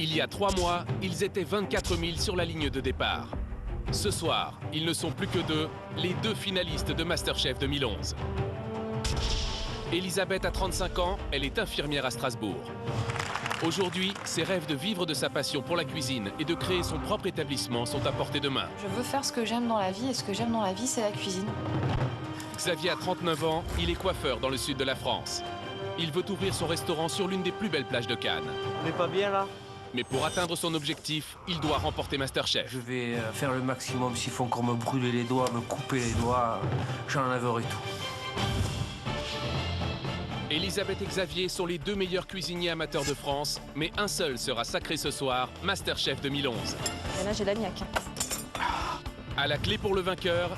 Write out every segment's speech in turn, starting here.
Il y a 3 mois, ils étaient 24 000 sur la ligne de départ. Ce soir, ils ne sont plus que deux, les deux finalistes de MasterChef 2011. Elisabeth a 35 ans, elle est infirmière à Strasbourg. Aujourd'hui, ses rêves de vivre de sa passion pour la cuisine et de créer son propre établissement sont à portée de main. Je veux faire ce que j'aime dans la vie et ce que j'aime dans la vie, c'est la cuisine. Xavier a 39 ans, il est coiffeur dans le sud de la France. Il veut ouvrir son restaurant sur l'une des plus belles plages de Cannes. On n'est pas bien là? Mais pour atteindre son objectif, il doit remporter MasterChef. Je vais faire le maximum. S'il faut encore me brûler les doigts, me couper les doigts, j'enlèverai tout. Elisabeth et Xavier sont les deux meilleurs cuisiniers amateurs de France, mais un seul sera sacré ce soir, MasterChef 2011. Et là, j'ai la niaque. À la clé pour le vainqueur,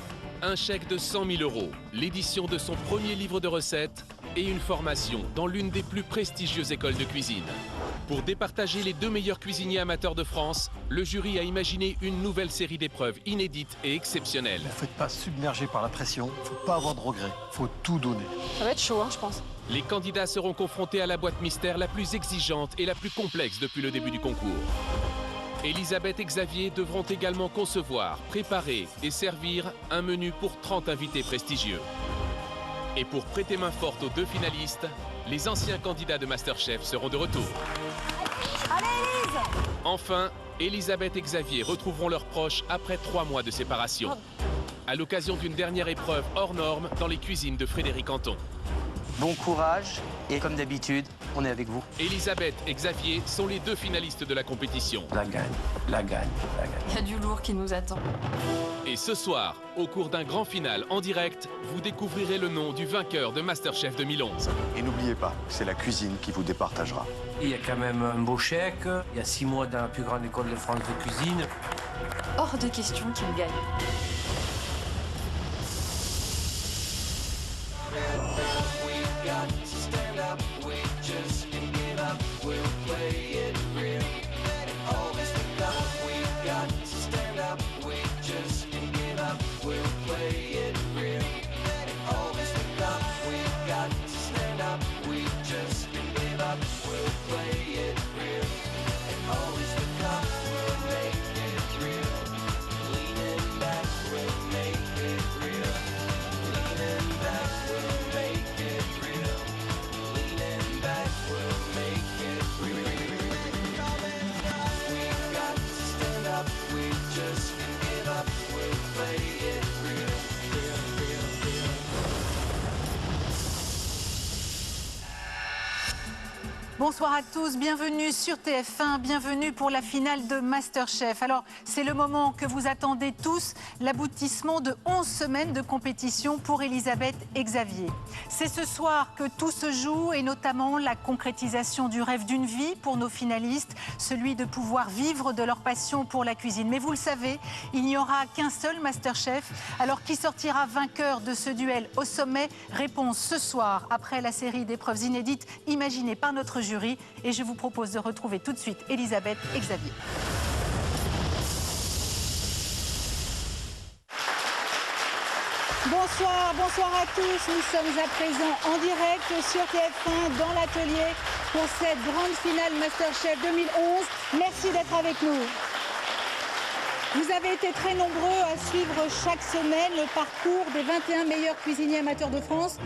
un chèque de 100 000 €, l'édition de son premier livre de recettes et une formation dans l'une des plus prestigieuses écoles de cuisine. Pour départager les deux meilleurs cuisiniers amateurs de France, le jury a imaginé une nouvelle série d'épreuves inédites et exceptionnelles. Ne vous faites pas submerger par la pression, faut pas avoir de regrets, faut tout donner. Ça va être chaud, hein, je pense. Les candidats seront confrontés à la boîte mystère la plus exigeante et la plus complexe depuis le début du concours. Elisabeth et Xavier devront également concevoir, préparer et servir un menu pour 30 invités prestigieux. Et pour prêter main forte aux deux finalistes, les anciens candidats de MasterChef seront de retour. Allez, Élise! Enfin, Elisabeth et Xavier retrouveront leurs proches après 3 mois de séparation, à l'occasion d'une dernière épreuve hors norme dans les cuisines de Frédéric Anton. Bon courage et comme d'habitude, on est avec vous. Elisabeth et Xavier sont les deux finalistes de la compétition. La gagne, la gagne, la gagne. Il y a du lourd qui nous attend. Et ce soir, au cours d'un grand final en direct, vous découvrirez le nom du vainqueur de MasterChef 2011. Et n'oubliez pas, c'est la cuisine qui vous départagera. Il y a quand même un beau chèque. Il y a 6 mois dans la plus grande école de France de cuisine. Hors de question qu'il me gagne. Bonsoir à tous, bienvenue sur TF1, bienvenue pour la finale de MasterChef. Alors, c'est le moment que vous attendez tous, l'aboutissement de 11 semaines de compétition pour Elisabeth et Xavier. C'est ce soir que tout se joue et notamment la concrétisation du rêve d'une vie pour nos finalistes, celui de pouvoir vivre de leur passion pour la cuisine. Mais vous le savez, il n'y aura qu'un seul MasterChef. Alors, qui sortira vainqueur de ce duel au sommet? Réponse ce soir, après la série d'épreuves inédites imaginées par notre jury. Et je vous propose de retrouver tout de suite Elisabeth et Xavier. Bonsoir, bonsoir à tous. Nous sommes à présent en direct sur TF1 dans l'atelier pour cette grande finale MasterChef 2011. Merci d'être avec nous. Vous avez été très nombreux à suivre chaque semaine le parcours des 21 meilleurs cuisiniers amateurs de France.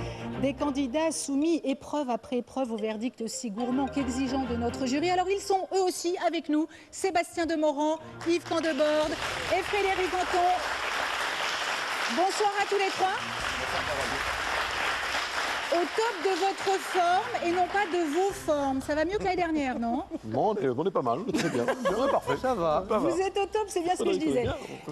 Des candidats soumis épreuve après épreuve au verdict aussi gourmand qu'exigeant de notre jury. Alors ils sont eux aussi avec nous, Sébastien Demorand, Yves Candeborde et Frédéric Anton. Bonsoir à tous les trois. Au top de votre forme et non pas de vos formes. Ça va mieux que l'année dernière, non? Bon, on est pas mal, très bien. Bien, parfait. Ça va. Vous êtes au top, c'est bien ce que je disais.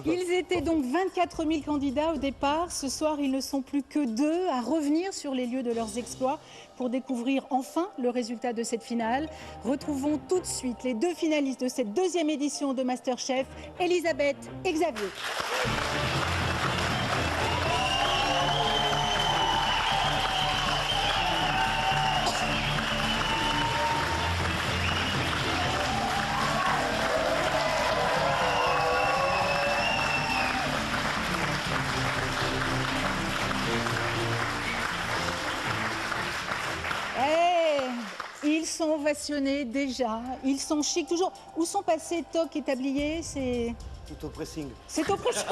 Ils étaient donc 24 000 candidats au départ. Ce soir, ils ne sont plus que 2 à revenir sur les lieux de leurs exploits pour découvrir enfin le résultat de cette finale. Retrouvons tout de suite les deux finalistes de cette deuxième édition de MasterChef, Elisabeth et Xavier. Ils sont ovationnés déjà. Ils sont chics toujours. Où sont passés toc et tablier? Tout au pressing. C'est au pressing.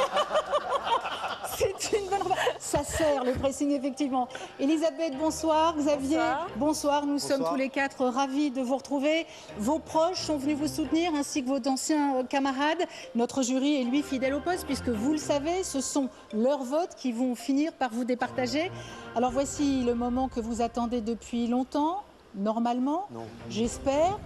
C'est une bonne remarque. Ça sert le pressing, effectivement. Elisabeth, bonsoir. Xavier, bonsoir. Nous sommes tous les quatre ravis de vous retrouver. Vos proches sont venus vous soutenir, ainsi que vos anciens camarades. Notre jury est, lui, fidèle au poste, puisque vous le savez, ce sont leurs votes qui vont finir par vous départager. Alors voici le moment que vous attendez depuis longtemps, normalement, j'espère.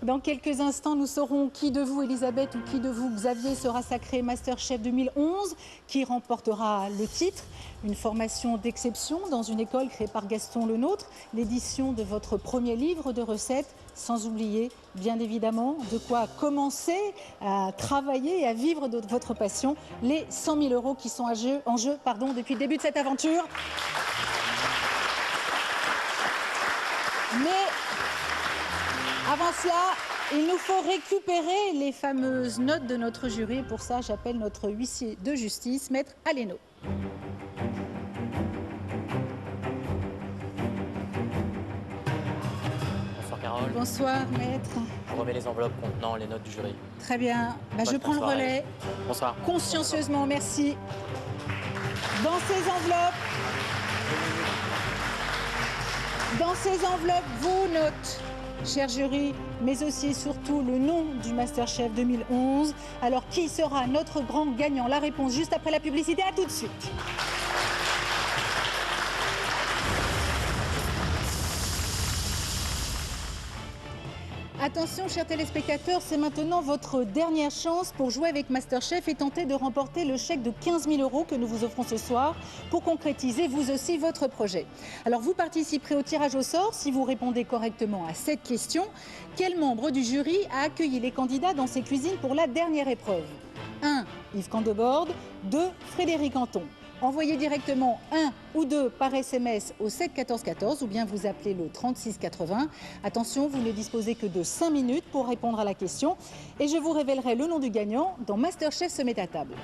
Dans quelques instants, nous saurons qui de vous, Elisabeth, ou qui de vous, Xavier, sera sacré Masterchef 2011, qui remportera le titre. Une formation d'exception dans une école créée par Gaston Lenôtre, l'édition de votre premier livre de recettes, sans oublier, bien évidemment, de quoi commencer à travailler et à vivre de votre passion, les 100 000 € qui sont en jeu depuis le début de cette aventure. Mais avant cela, il nous faut récupérer les fameuses notes de notre jury. Pour ça, j'appelle notre huissier de justice, Maître Aleno. Bonsoir Carole. Bonsoir, Maître. Je remets les enveloppes contenant les notes du jury. Très bien. Je prends le relais. Bonsoir. Consciencieusement, merci. Dans ces enveloppes, vos notes, cher jury, mais aussi et surtout le nom du Masterchef 2011. Alors, qui sera notre grand gagnant? La réponse juste après la publicité. À tout de suite. Attention, chers téléspectateurs, c'est maintenant votre dernière chance pour jouer avec Masterchef et tenter de remporter le chèque de 15 000 € que nous vous offrons ce soir pour concrétiser vous aussi votre projet. Alors, vous participerez au tirage au sort si vous répondez correctement à cette question. Quel membre du jury a accueilli les candidats dans ses cuisines pour la dernière épreuve? 1. Yves Candebord. 2. Frédéric Anton. Envoyez directement 1 ou 2 par SMS au 7 14 14 ou bien vous appelez le 36 80. Attention, vous ne disposez que de 5 minutes pour répondre à la question et je vous révélerai le nom du gagnant dans Masterchef se met à table.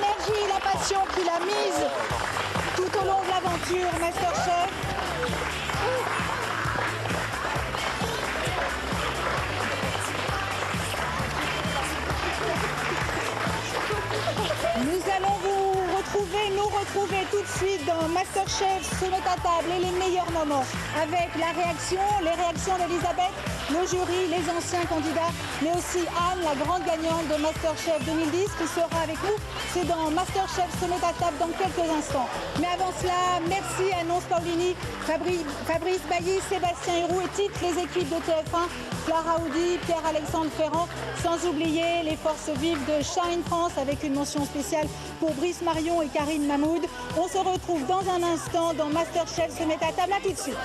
L'énergie, la passion qu'il a mise tout au long de l'aventure Masterchef. Nous allons nous retrouver tout de suite dans Masterchef se met à table et les meilleurs moments avec les réactions d'Elisabeth, le jury, les anciens candidats, mais aussi Anne, la grande gagnante de Masterchef 2010 qui sera avec nous. C'est dans Masterchef se met à table dans quelques instants. Mais avant cela, merci à Nonce Paolini, Fabrice Bailly, Sébastien Héroux et toutes les équipes de TF1, Clara Audi, Pierre-Alexandre Ferrand, sans oublier les forces vives de Shine France avec une mention spéciale pour Brice Marion et Karine Mahmoud. On se retrouve dans un instant dans Masterchef se met à table. À tout de suite.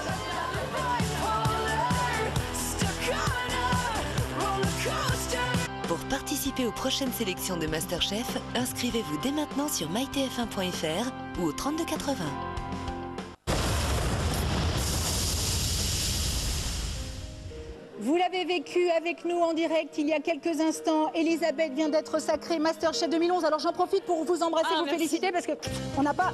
Pour participer aux prochaines sélections de Masterchef, inscrivez-vous dès maintenant sur mytf1.fr ou au 32 80. Vous l'avez vécu avec nous en direct il y a quelques instants. Elisabeth vient d'être sacrée Masterchef 2011. Alors j'en profite pour vous embrasser, vous féliciter parce qu'on n'a pas